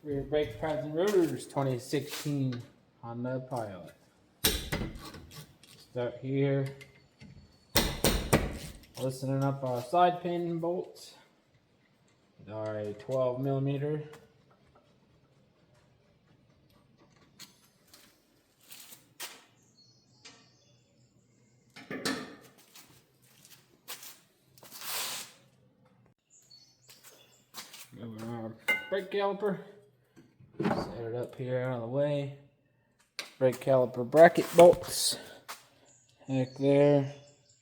Rear brake pads and rotors, 2016 Honda Pilot. Start here. Listening up our side pin bolts. They are a 12 millimeter. Moving our brake caliper. Set it up here out of the way. Brake caliper bracket bolts. Heck there.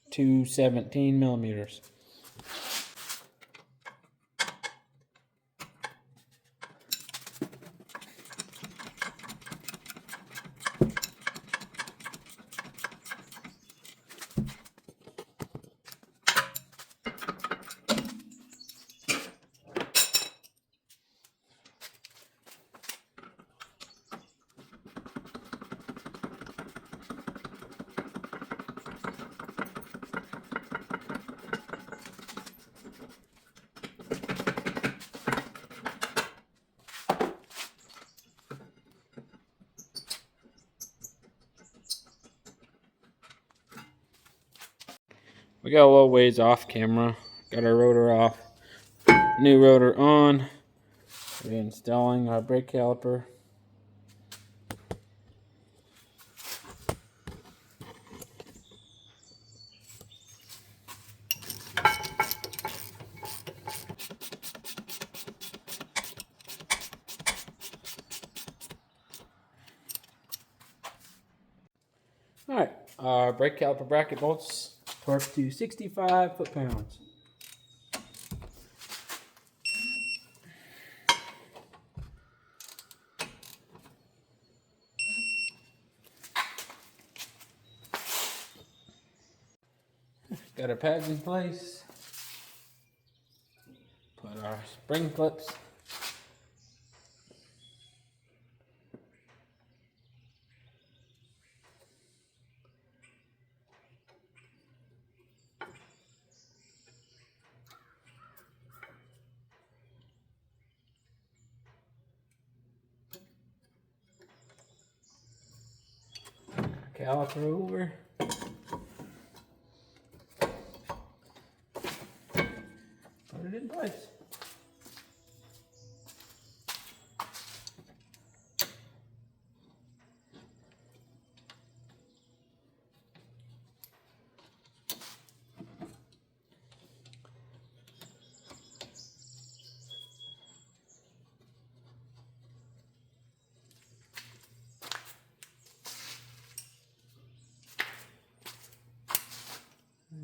217 millimeters. We got a little ways off camera. Got our rotor off. New rotor on. Reinstalling our brake caliper. Alright, our brake caliper bracket bolts torqued to 65 foot-pounds. Got our pads in place. Put our spring clips. Caliper over. Put it in place.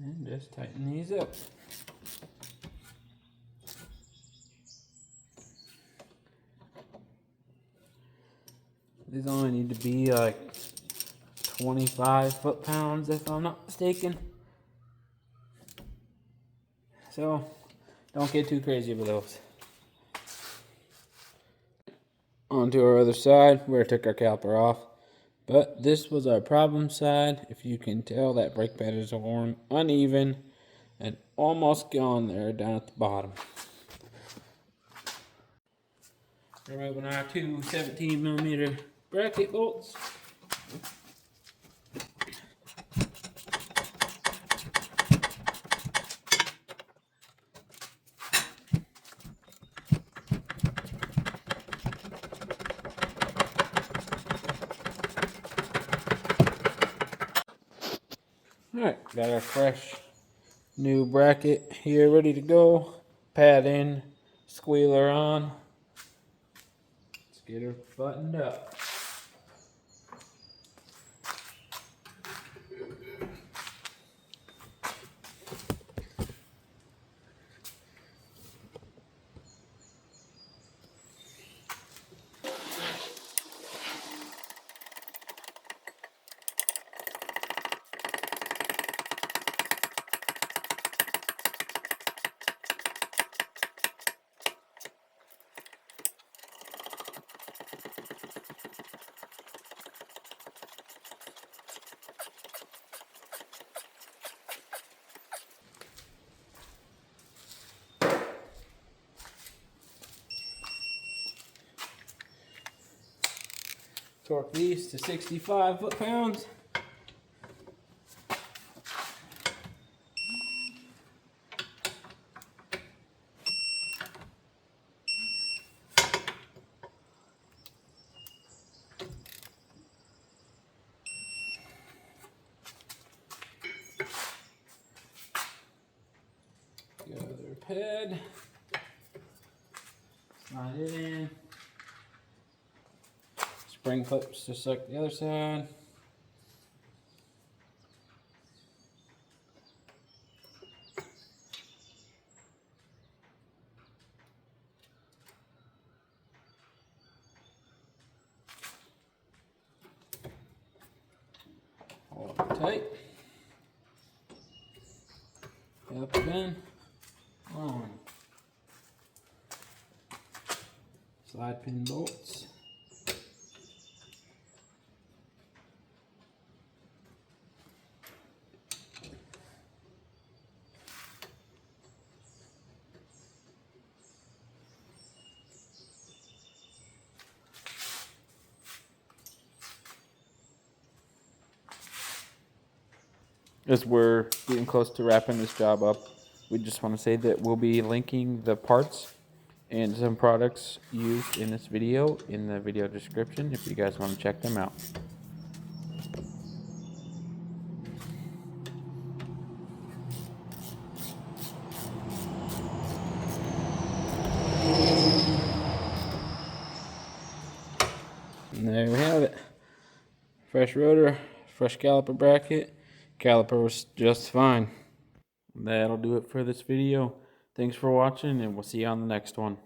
And just tighten these up. These only need to be like 25 foot-pounds if I'm not mistaken. So don't get too crazy with those. On to our other side where I took our caliper off. But this was our problem side. If you can tell, that brake pad is worn uneven and almost gone there down at the bottom. Removing our two 17 millimeter bracket bolts. Alright, got our fresh new bracket here ready to go. Pad in, squealer on. Let's get her buttoned up. Torque these to 65 foot-pounds. The other pad. Slide it in. Spring clips just like the other side. Hold it tight. Up again. On. Slide pin bolts. As we're getting close to wrapping this job up, we just want to say that we'll be linking the parts and some products used in this video in the video description if you guys want to check them out. And there we have it. Fresh rotor, fresh caliper bracket. Caliper was just fine. That'll do it for this video. Thanks for watching, and we'll see you on the next one.